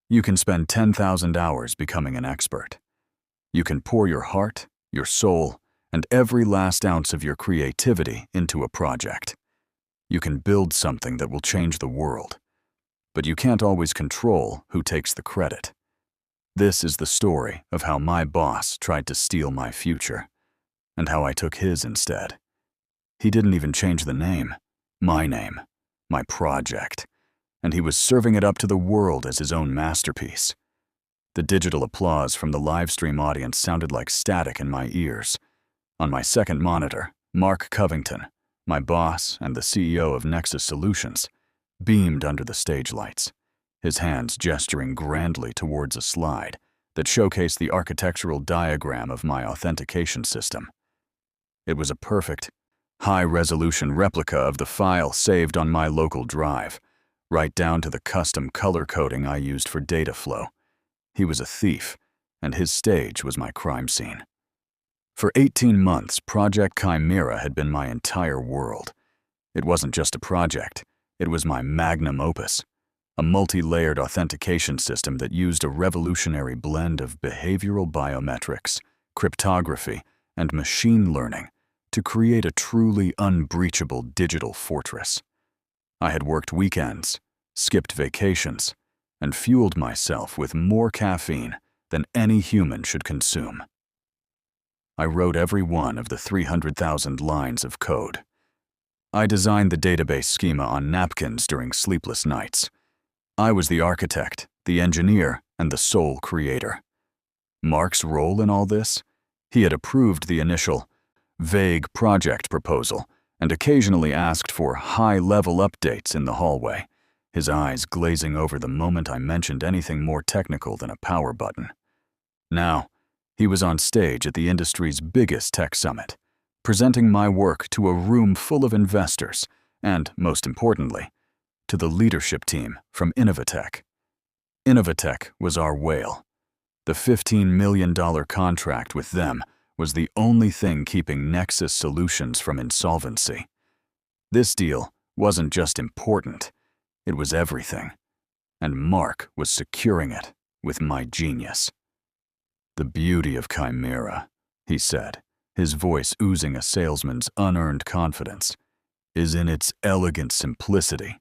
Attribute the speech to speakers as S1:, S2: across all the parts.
S1: You can spend 10,000 hours becoming an expert. You can pour your heart, your soul, and every last ounce of your creativity into a project. You can build something that will change the world. But you can't always control who takes the credit. This is the story of how my boss tried to steal my future, and how I took his instead. He didn't even change the name, my project, and he was serving it up to the world as his own masterpiece. The digital applause from the live stream audience sounded like static in my ears. On my second monitor, Mark Covington, my boss and the CEO of Nexus Solutions, beamed under the stage lights, his hands gesturing grandly towards a slide that showcased the architectural diagram of my authentication system. It was a perfect, high-resolution replica of the file saved on my local drive, right down to the custom color coding I used for data flow. He was a thief, and his stage was my crime scene. For 18 months, Project Chimera had been my entire world. It wasn't just a project, it was my magnum opus, a multi-layered authentication system that used a revolutionary blend of behavioral biometrics, cryptography, and machine learning to create a truly unbreachable digital fortress. I had worked weekends, skipped vacations, and fueled myself with more caffeine than any human should consume. I wrote every one of the 300,000 lines of code. I designed the database schema on napkins during sleepless nights. I was the architect, the engineer, and the sole creator. Mark's role in all this? He had approved the initial, vague project proposal and occasionally asked for high-level updates in the hallway, his eyes glazing over the moment I mentioned anything more technical than a power button. Now, he was on stage at the industry's biggest tech summit, presenting my work to a room full of investors and, most importantly, to the leadership team from Innovatech. Innovatech was our whale. The $15 million contract with them was the only thing keeping Nexus Solutions from insolvency. This deal wasn't just important, it was everything. And Mark was securing it with my genius. "The beauty of Chimera," he said, his voice oozing a salesman's unearned confidence, "is in its elegant simplicity.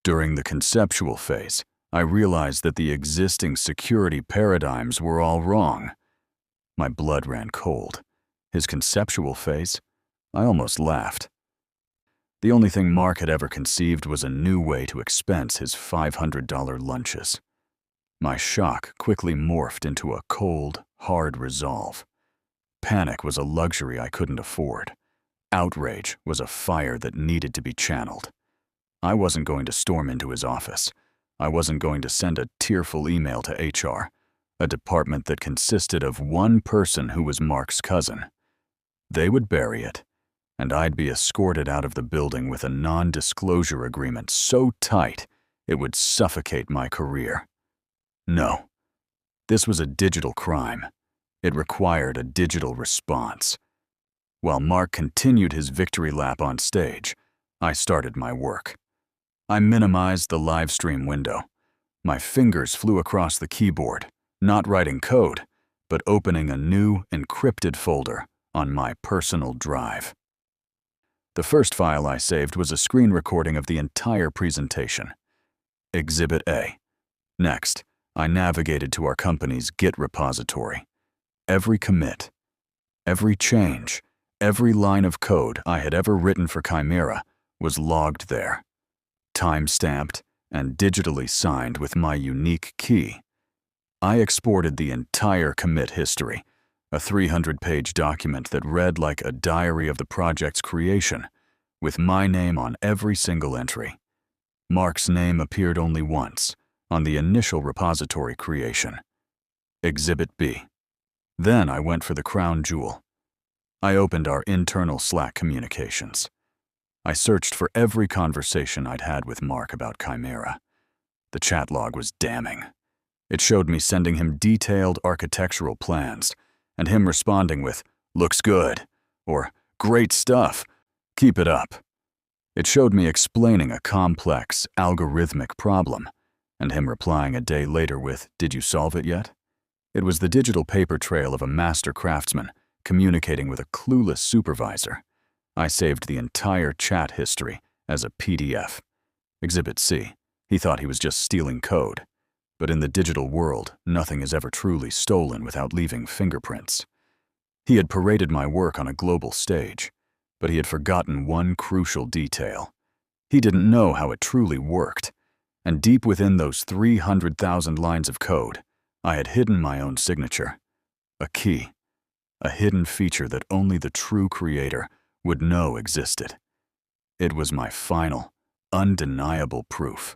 S1: During the conceptual phase, I realized that the existing security paradigms were all wrong." My blood ran cold. His conceptual phase? I almost laughed. The only thing Mark had ever conceived was a new way to expense his $500 lunches. My shock quickly morphed into a cold, hard resolve. Panic was a luxury I couldn't afford. Outrage was a fire that needed to be channeled. I wasn't going to storm into his office. I wasn't going to send a tearful email to HR, a department that consisted of one person who was Mark's cousin. They would bury it, and I'd be escorted out of the building with a non-disclosure agreement so tight it would suffocate my career. No, this was a digital crime. It required a digital response. While Mark continued his victory lap on stage, I started my work. I minimized the live stream window. My fingers flew across the keyboard, not writing code, but opening a new encrypted folder on my personal drive. The first file I saved was a screen recording of the entire presentation. Exhibit A. Next, I navigated to our company's Git repository. Every commit, every change, every line of code I had ever written for Chimera was logged there, time-stamped and digitally signed with my unique key. I exported the entire commit history, a 300-page document that read like a diary of the project's creation, with my name on every single entry. Mark's name appeared only once, on the initial repository creation. Exhibit B. Then I went for the crown jewel. I opened our internal Slack communications. I searched for every conversation I'd had with Mark about Chimera. The chat log was damning. It showed me sending him detailed architectural plans, and him responding with, "Looks good," or "Great stuff, keep it up." It showed me explaining a complex, algorithmic problem, and him replying a day later with, "Did you solve it yet?" It was the digital paper trail of a master craftsman communicating with a clueless supervisor. I saved the entire chat history as a PDF. Exhibit C. He thought he was just stealing code. But in the digital world, nothing is ever truly stolen without leaving fingerprints. He had paraded my work on a global stage, but he had forgotten one crucial detail. He didn't know how it truly worked, and deep within those 300,000 lines of code, I had hidden my own signature. A key, a hidden feature that only the true creator would know existed. It was my final, undeniable proof.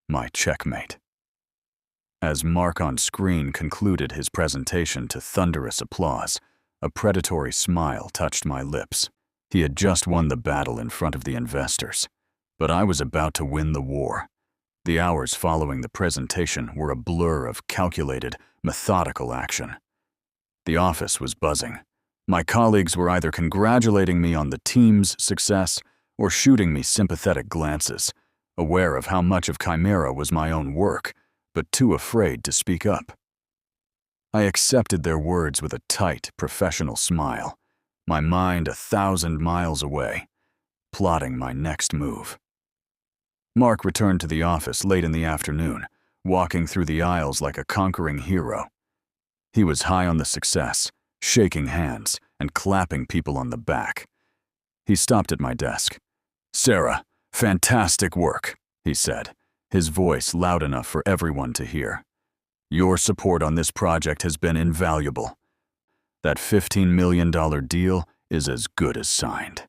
S1: My checkmate. As Mark on screen concluded his presentation to thunderous applause, a predatory smile touched my lips. He had just won the battle in front of the investors, but I was about to win the war. The hours following the presentation were a blur of calculated, methodical action. The office was buzzing. My colleagues were either congratulating me on the team's success or shooting me sympathetic glances, aware of how much of Chimera was my own work, but too afraid to speak up. I accepted their words with a tight, professional smile, my mind 1,000 miles away, plotting my next move. Mark returned to the office late in the afternoon, walking through the aisles like a conquering hero. He was high on the success, shaking hands and clapping people on the back. He stopped at my desk. "Sarah, fantastic work," he said, his voice loud enough for everyone to hear. "Your support on this project has been invaluable. That $15 million deal is as good as signed."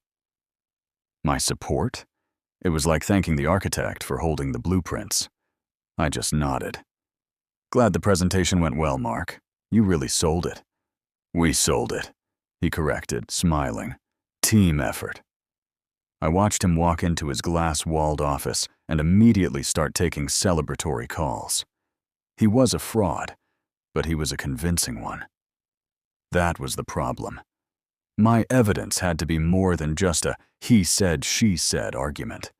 S1: My support? It was like thanking the architect for holding the blueprints. I just nodded. "Glad the presentation went well, Mark. You really sold it." "We sold it," he corrected, smiling. "Team effort." I watched him walk into his glass-walled office and immediately start taking celebratory calls. He was a fraud, but he was a convincing one. That was the problem. My evidence had to be more than just a he said, she said argument.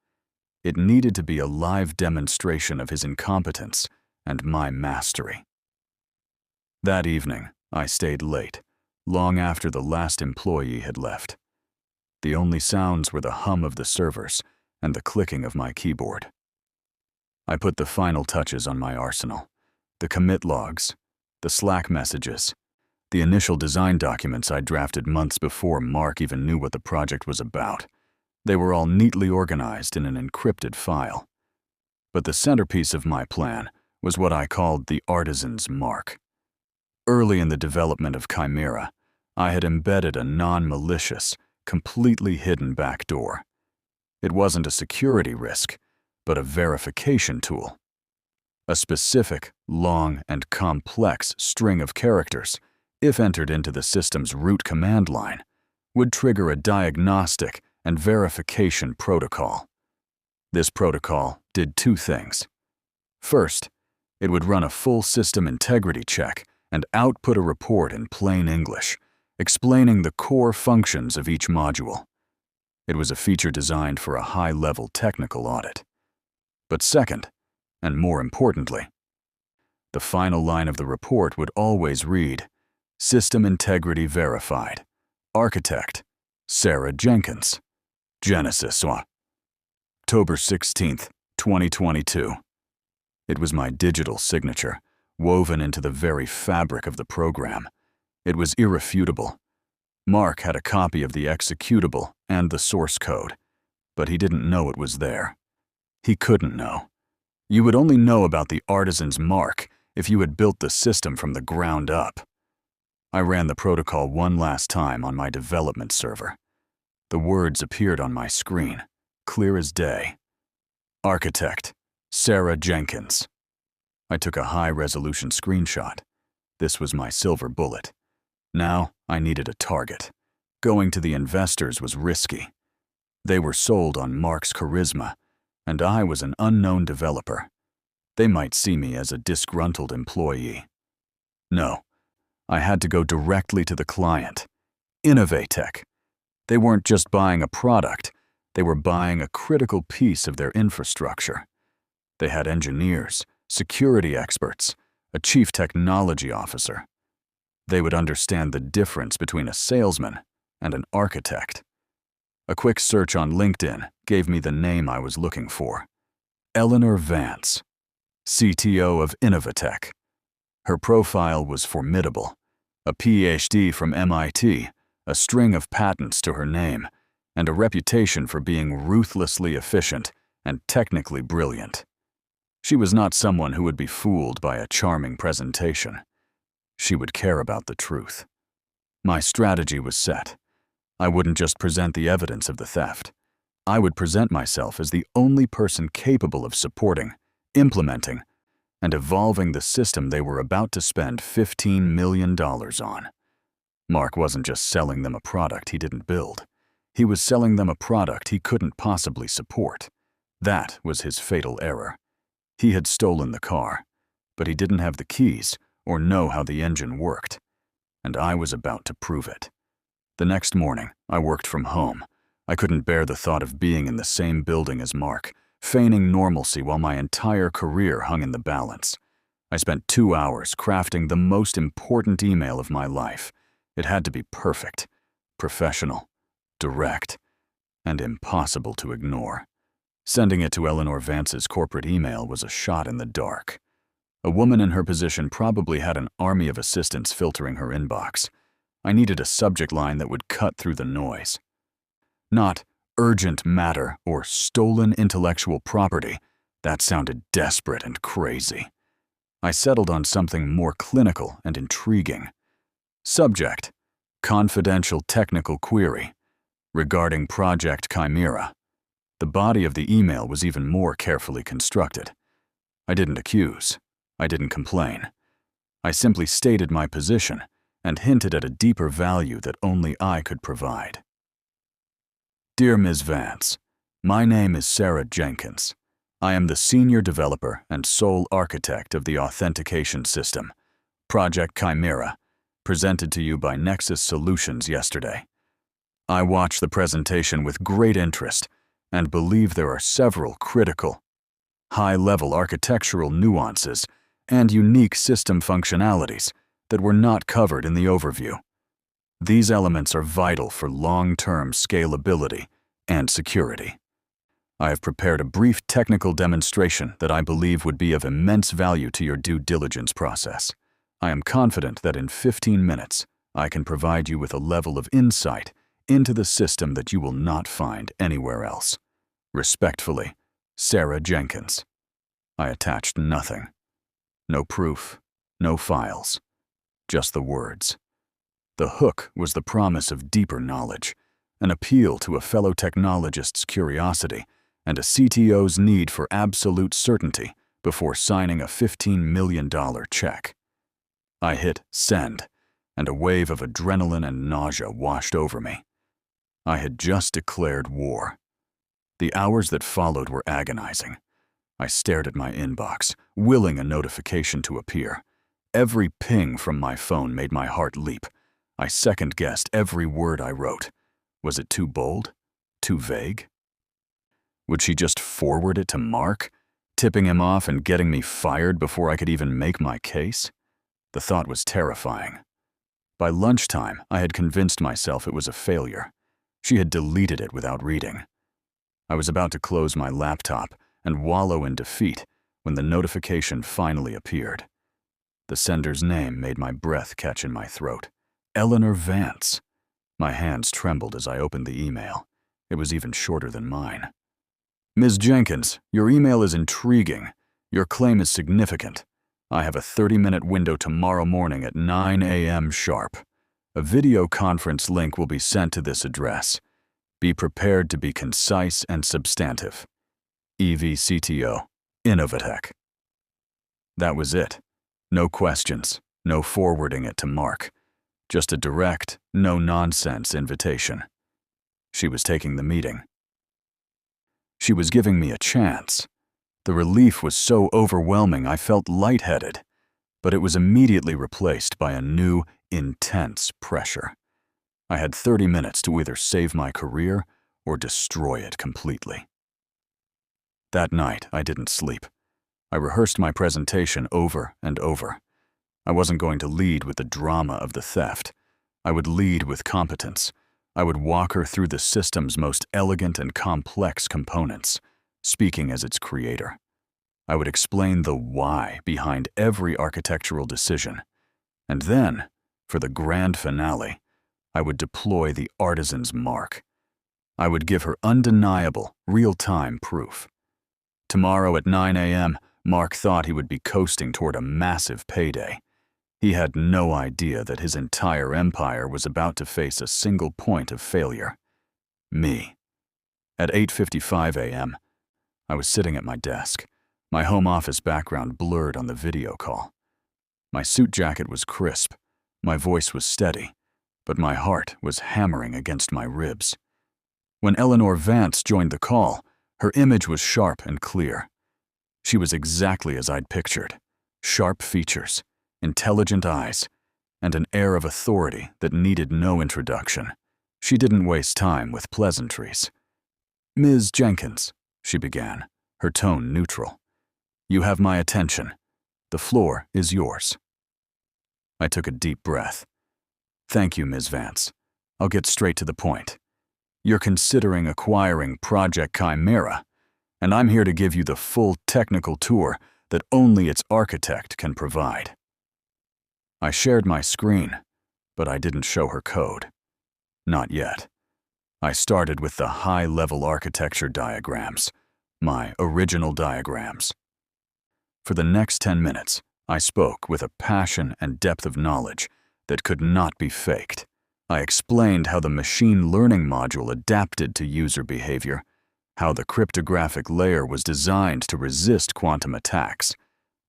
S1: It needed to be a live demonstration of his incompetence and my mastery. That evening, I stayed late, long after the last employee had left. The only sounds were the hum of the servers and the clicking of my keyboard. I put the final touches on my arsenal, the commit logs, the Slack messages, the initial design documents I drafted months before Mark even knew what the project was about. They were all neatly organized in an encrypted file. But the centerpiece of my plan was what I called the artisan's mark. Early in the development of Chimera, I had embedded a non-malicious, completely hidden backdoor. It wasn't a security risk, but a verification tool. A specific, long, and complex string of characters, if entered into the system's root command line, would trigger a diagnostic and verification protocol. This protocol did two things. First, it would run a full system integrity check and output a report in plain English, explaining the core functions of each module. It was a feature designed for a high-level technical audit. But second, and more importantly, the final line of the report would always read, "System integrity verified. Architect, Sarah Jenkins. Genesis, October 16th, 2022. It was my digital signature, woven into the very fabric of the program. It was irrefutable. Mark had a copy of the executable and the source code, but he didn't know it was there. He couldn't know. You would only know about the artisan's mark if you had built the system from the ground up. I ran the protocol one last time on my development server. The words appeared on my screen, clear as day. Architect, Sarah Jenkins. I took a high-resolution screenshot. This was my silver bullet. Now I needed a target. Going to the investors was risky. They were sold on Mark's charisma, and I was an unknown developer. They might see me as a disgruntled employee. No, I had to go directly to the client. Innovatech. They weren't just buying a product, they were buying a critical piece of their infrastructure. They had engineers, security experts, a chief technology officer. They would understand the difference between a salesman and an architect. A quick search on LinkedIn gave me the name I was looking for. Eleanor Vance, CTO of Innovatech. Her profile was formidable. A PhD from MIT, a string of patents to her name, and a reputation for being ruthlessly efficient and technically brilliant. She was not someone who would be fooled by a charming presentation. She would care about the truth. My strategy was set. I wouldn't just present the evidence of the theft. I would present myself as the only person capable of supporting, implementing, and evolving the system they were about to spend $15 million on. Mark wasn't just selling them a product he didn't build. He was selling them a product he couldn't possibly support. That was his fatal error. He had stolen the car, but he didn't have the keys or know how the engine worked, and I was about to prove it. The next morning, I worked from home. I couldn't bear the thought of being in the same building as Mark, feigning normalcy while my entire career hung in the balance. I spent 2 hours crafting the most important email of my life. It had to be perfect, professional, direct, and impossible to ignore. Sending it to Eleanor Vance's corporate email was a shot in the dark. A woman in her position probably had an army of assistants filtering her inbox. I needed a subject line that would cut through the noise. Not urgent matter or stolen intellectual property. That sounded desperate and crazy. I settled on something more clinical and intriguing. Subject: confidential technical query regarding Project Chimera. The body of the email was even more carefully constructed. I didn't accuse. I didn't complain. I simply stated my position and hinted at a deeper value that only I could provide. Dear Ms. Vance, my name is Sarah Jenkins. I am the senior developer and sole architect of the authentication system, Project Chimera, presented to you by Nexus Solutions yesterday. I watched the presentation with great interest and believe there are several critical, high-level architectural nuances and unique system functionalities that were not covered in the overview. These elements are vital for long-term scalability and security. I have prepared a brief technical demonstration that I believe would be of immense value to your due diligence process. I am confident that in 15 minutes, I can provide you with a level of insight into the system that you will not find anywhere else. Respectfully, Sarah Jenkins. I attached nothing. No proof, no files, just the words. The hook was the promise of deeper knowledge, an appeal to a fellow technologist's curiosity, and a CTO's need for absolute certainty before signing a $15 million check. I hit send, and a wave of adrenaline and nausea washed over me. I had just declared war. The hours that followed were agonizing. I stared at my inbox, willing a notification to appear. Every ping from my phone made my heart leap. I second-guessed every word I wrote. Was it too bold? Too vague? Would she just forward it to Mark, tipping him off and getting me fired before I could even make my case? The thought was terrifying. By lunchtime, I had convinced myself it was a failure. She had deleted it without reading. I was about to close my laptop and wallow in defeat when the notification finally appeared. The sender's name made my breath catch in my throat. Eleanor Vance. My hands trembled as I opened the email. It was even shorter than mine. Ms. Jenkins, your email is intriguing. Your claim is significant. I have a 30-minute window tomorrow morning at 9 a.m. sharp. A video conference link will be sent to this address. Be prepared to be concise and substantive. EVCTO, Innovatech. That was it. No questions, no forwarding it to Mark. Just a direct, no-nonsense invitation. She was taking the meeting. She was giving me a chance. The relief was so overwhelming I felt lightheaded, but it was immediately replaced by a new, intense pressure. I had 30 minutes to either save my career or destroy it completely. That night, I didn't sleep. I rehearsed my presentation over and over. I wasn't going to lead with the drama of the theft. I would lead with competence. I would walk her through the system's most elegant and complex components, speaking as its creator. I would explain the why behind every architectural decision. And then, for the grand finale, I would deploy the artisan's mark. I would give her undeniable, real-time proof. Tomorrow at 9 a.m., Mark thought he would be coasting toward a massive payday. He had no idea that his entire empire was about to face a single point of failure. Me. At 8:55 a.m., I was sitting at my desk, my home office background blurred on the video call. My suit jacket was crisp, my voice was steady, but my heart was hammering against my ribs. When Eleanor Vance joined the call, her image was sharp and clear. She was exactly as I'd pictured. Sharp features, intelligent eyes, and an air of authority that needed no introduction. She didn't waste time with pleasantries. "Ms. Jenkins," she began, her tone neutral. "You have my attention. The floor is yours." I took a deep breath. "Thank you, Ms. Vance. I'll get straight to the point. You're considering acquiring Project Chimera, and I'm here to give you the full technical tour that only its architect can provide." I shared my screen, but I didn't show her code. Not yet. I started with the high-level architecture diagrams, my original diagrams. For the next 10 minutes, I spoke with a passion and depth of knowledge that could not be faked. I explained how the machine learning module adapted to user behavior, how the cryptographic layer was designed to resist quantum attacks,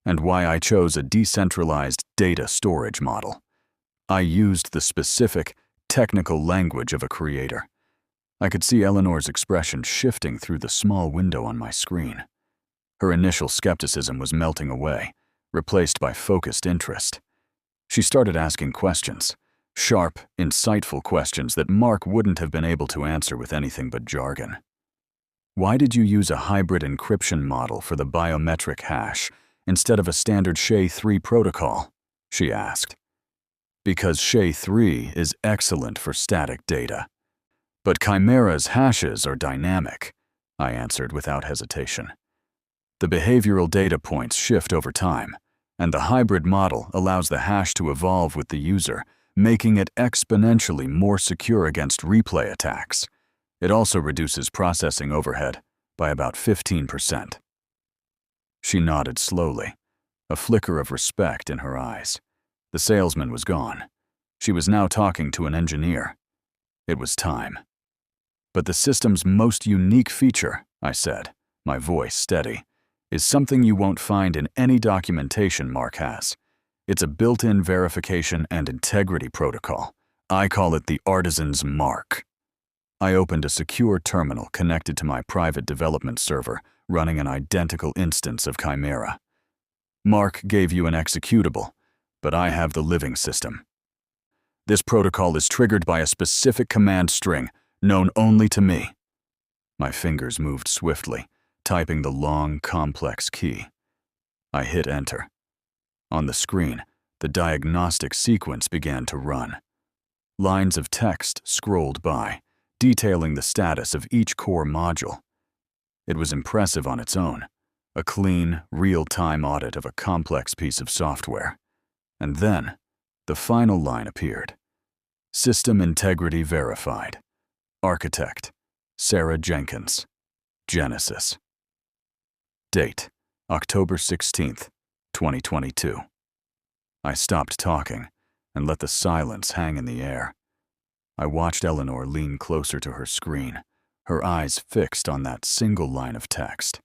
S1: and why I chose a decentralized data storage model. I used the specific, technical language of a creator. I could see Eleanor's expression shifting through the small window on my screen. Her initial skepticism was melting away, replaced by focused interest. She started asking questions, sharp, insightful questions that Mark wouldn't have been able to answer with anything but jargon. "Why did you use a hybrid encryption model for the biometric hash instead of a standard SHA-3 protocol?" she asked. "Because SHA-3 is excellent for static data. But Chimera's hashes are dynamic," I answered without hesitation. "The behavioral data points shift over time, and the hybrid model allows the hash to evolve with the user, making it exponentially more secure against replay attacks. It also reduces processing overhead by about 15%. She nodded slowly, a flicker of respect in her eyes. The salesman was gone. She was now talking to an engineer. It was time. "But the system's most unique feature," I said, my voice steady, "is something you won't find in any documentation Mark has. It's a built-in verification and integrity protocol. I call it the artisan's mark." I opened a secure terminal connected to my private development server, running an identical instance of Chimera. "Mark gave you an executable, but I have the living system. This protocol is triggered by a specific command string, known only to me." My fingers moved swiftly, typing the long, complex key. I hit enter. On the screen, the diagnostic sequence began to run. Lines of text scrolled by, detailing the status of each core module. It was impressive on its own, a clean, real-time audit of a complex piece of software. And then, the final line appeared. "System integrity verified. Architect, Sarah Jenkins. Genesis." Date, October 16th, 2022. I stopped talking and let the silence hang in the air. I watched Eleanor lean closer to her screen, her eyes fixed on that single line of text.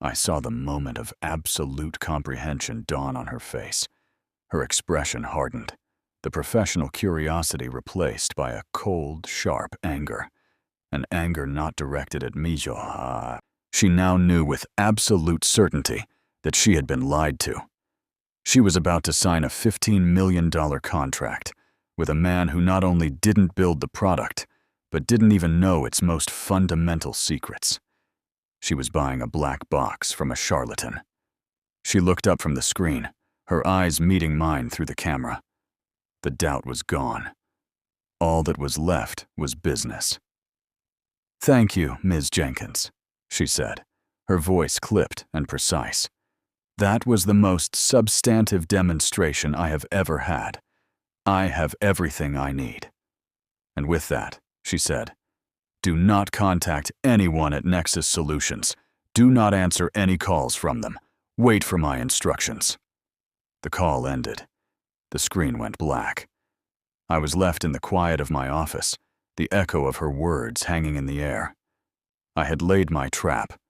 S1: I saw the moment of absolute comprehension dawn on her face. Her expression hardened, the professional curiosity replaced by a cold, sharp anger. An anger not directed at me. She now knew with absolute certainty that she had been lied to. She was about to sign a $15 million contract with a man who not only didn't build the product, but didn't even know its most fundamental secrets. She was buying a black box from a charlatan. She looked up from the screen, her eyes meeting mine through the camera. The doubt was gone. All that was left was business. "Thank you, Ms. Jenkins," she said, her voice clipped and precise. "That was the most substantive demonstration I have ever had. I have everything I need." And with that, she said, "Do not contact anyone at Nexus Solutions. Do not answer any calls from them. Wait for my instructions." The call ended. The screen went black. I was left in the quiet of my office, the echo of her words hanging in the air. I had laid my trap,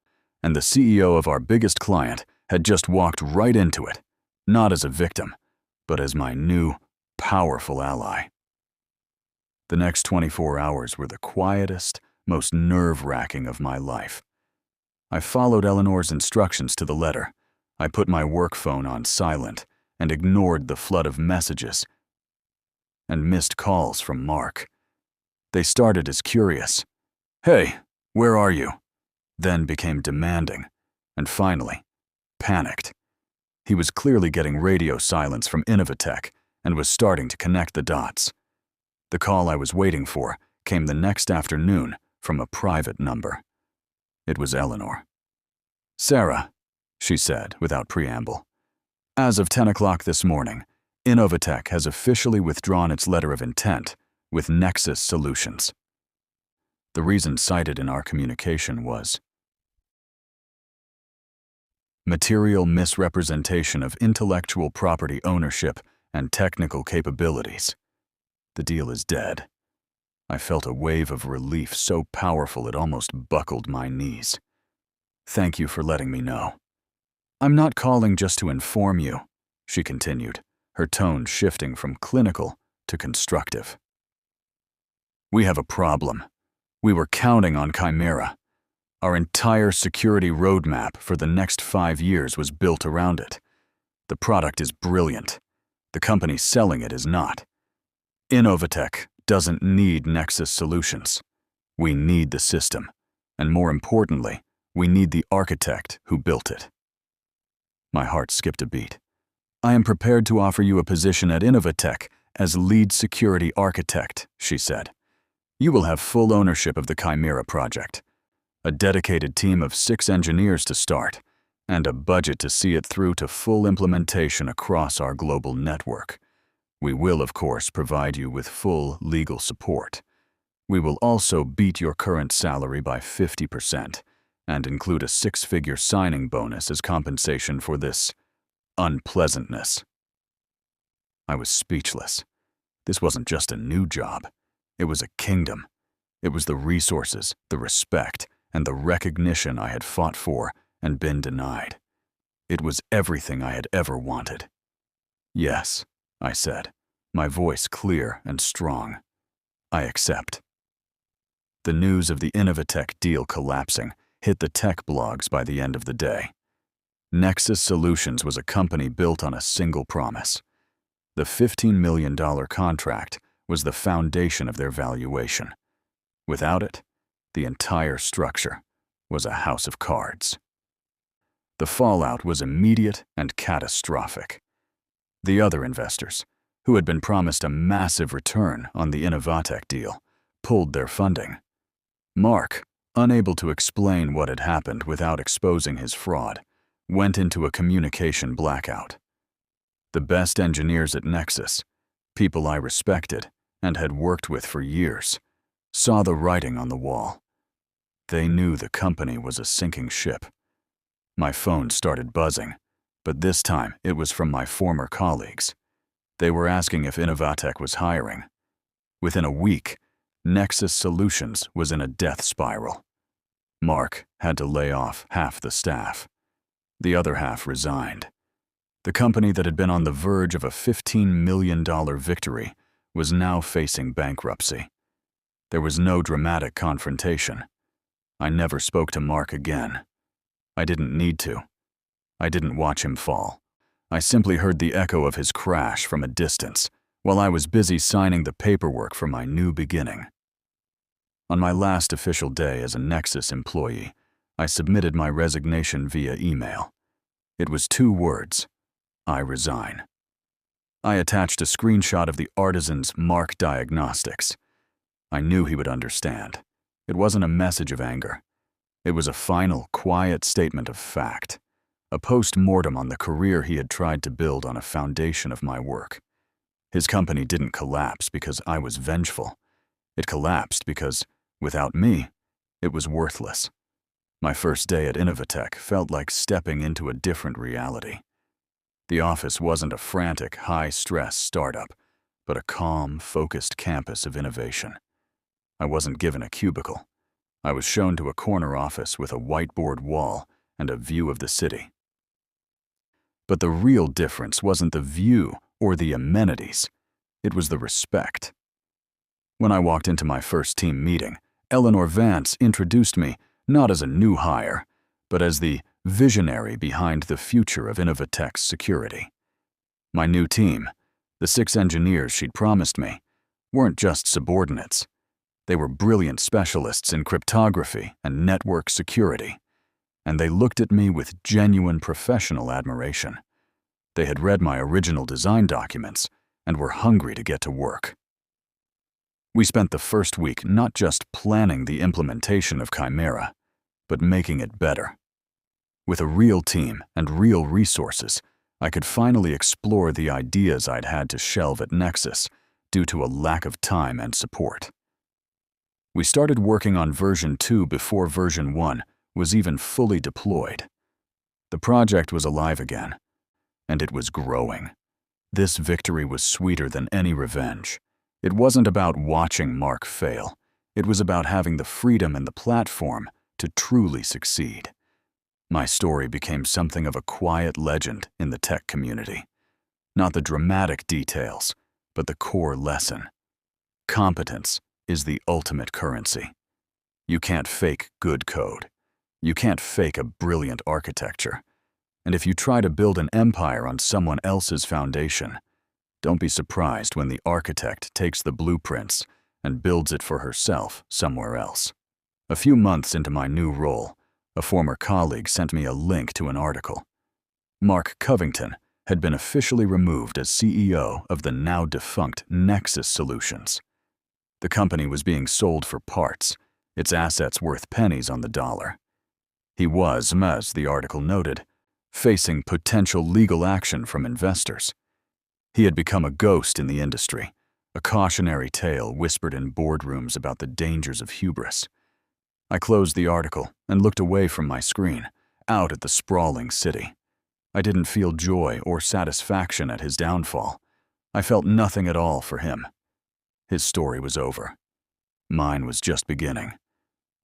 S1: and the CEO of our biggest client had just walked right into it, not as a victim, but as my new, powerful ally. The next 24 hours were the quietest, most nerve-wracking of my life. I followed Eleanor's instructions to the letter. I put my work phone on silent and ignored the flood of messages and missed calls from Mark. They started as curious. "Hey, where are you?" Then became demanding, and finally, panicked. He was clearly getting radio silence from Innovatech and was starting to connect the dots. The call I was waiting for came the next afternoon from a private number. It was Eleanor. "Sarah," she said without preamble, "as of 10 o'clock this morning, Innovatech has officially withdrawn its letter of intent with Nexus Solutions." The reason cited in our communication was material misrepresentation of intellectual property ownership and technical capabilities. The deal is dead. I felt a wave of relief so powerful it almost buckled my knees. "Thank you for letting me know. I'm not calling just to inform you," she continued, her tone shifting from clinical to constructive. "We have a problem. We were counting on Chimera. Our entire security roadmap for the next 5 years was built around it. The product is brilliant. The company selling it is not. Innovatech doesn't need Nexus Solutions. We need the system, and more importantly, we need the architect who built it." My heart skipped a beat. "I am prepared to offer you a position at Innovatech as lead security architect," she said. "You will have full ownership of the Chimera project, a dedicated team of 6 engineers to start, and a budget to see it through to full implementation across our global network. We will, of course, provide you with full legal support. We will also beat your current salary by 50% and include a 6-figure signing bonus as compensation for this unpleasantness." I was speechless. This wasn't just a new job. It was a kingdom. It was the resources, the respect, and the recognition I had fought for and been denied. It was everything I had ever wanted. "Yes," I said, my voice clear and strong. "I accept." The news of the Innovatech deal collapsing hit the tech blogs by the end of the day. Nexus Solutions was a company built on a single promise. The $15 million contract was the foundation of their valuation. Without it, the entire structure was a house of cards. The fallout was immediate and catastrophic. The other investors, who had been promised a massive return on the Innovatech deal, pulled their funding. Mark, unable to explain what had happened without exposing his fraud, went into a communication blackout. The best engineers at Nexus, people I respected and had worked with for years, saw the writing on the wall. They knew the company was a sinking ship. My phone started buzzing, but this time it was from my former colleagues. They were asking if Innovatech was hiring. Within a week, Nexus Solutions was in a death spiral. Mark had to lay off half the staff. The other half resigned. The company that had been on the verge of a $15 million victory was now facing bankruptcy. There was no dramatic confrontation. I never spoke to Mark again. I didn't need to. I didn't watch him fall. I simply heard the echo of his crash from a distance while I was busy signing the paperwork for my new beginning. On my last official day as a Nexus employee, I submitted my resignation via email. It was 2 words: I resign. I attached a screenshot of the artisan's Mark Diagnostics. I knew he would understand. It wasn't a message of anger. It was a final, quiet statement of fact, a post-mortem on the career he had tried to build on a foundation of my work. His company didn't collapse because I was vengeful. It collapsed because, without me, it was worthless. My first day at Innovatech felt like stepping into a different reality. The office wasn't a frantic, high-stress startup, but a calm, focused campus of innovation. I wasn't given a cubicle. I was shown to a corner office with a whiteboard wall and a view of the city. But the real difference wasn't the view or the amenities. It was the respect. When I walked into my first team meeting, Eleanor Vance introduced me not as a new hire, but as the visionary behind the future of Innovatech's security. My new team, the 6 engineers she'd promised me, weren't just subordinates. They were brilliant specialists in cryptography and network security, and they looked at me with genuine professional admiration. They had read my original design documents and were hungry to get to work. We spent the first week not just planning the implementation of Chimera, but making it better. With a real team and real resources, I could finally explore the ideas I'd had to shelve at Nexus due to a lack of time and support. We started working on version 2 before version 1 was even fully deployed. The project was alive again, and it was growing. This victory was sweeter than any revenge. It wasn't about watching Mark fail. It was about having the freedom and the platform to truly succeed. My story became something of a quiet legend in the tech community. Not the dramatic details, but the core lesson. Competence is the ultimate currency. You can't fake good code. You can't fake a brilliant architecture. And if you try to build an empire on someone else's foundation, don't be surprised when the architect takes the blueprints and builds it for herself somewhere else. A few months into my new role, a former colleague sent me a link to an article. Mark Covington had been officially removed as CEO of the now-defunct Nexus Solutions. The company was being sold for parts, its assets worth pennies on the dollar. He was, as the article noted, facing potential legal action from investors. He had become a ghost in the industry, a cautionary tale whispered in boardrooms about the dangers of hubris. I closed the article and looked away from my screen, out at the sprawling city. I didn't feel joy or satisfaction at his downfall. I felt nothing at all for him. His story was over. Mine was just beginning.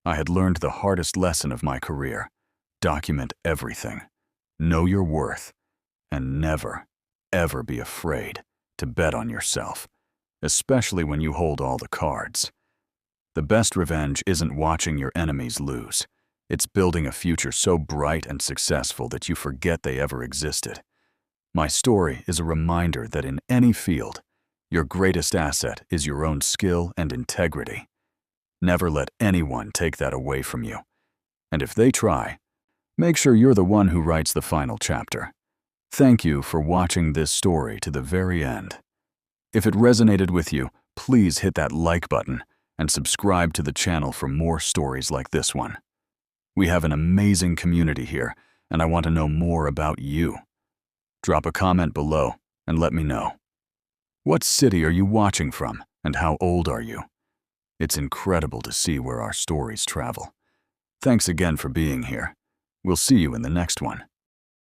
S1: I had learned the hardest lesson of my career: document everything, know your worth, and never, ever be afraid to bet on yourself, especially when you hold all the cards. The best revenge isn't watching your enemies lose. It's building a future so bright and successful that you forget they ever existed. My story is a reminder that in any field, your greatest asset is your own skill and integrity. Never let anyone take that away from you. And if they try, make sure you're the one who writes the final chapter. Thank you for watching this story to the very end. If it resonated with you, please hit that like button and subscribe to the channel for more stories like this one. We have an amazing community here, and I want to know more about you. Drop a comment below and let me know. What city are you watching from, and how old are you? It's incredible to see where our stories travel. Thanks again for being here. We'll see you in the next one.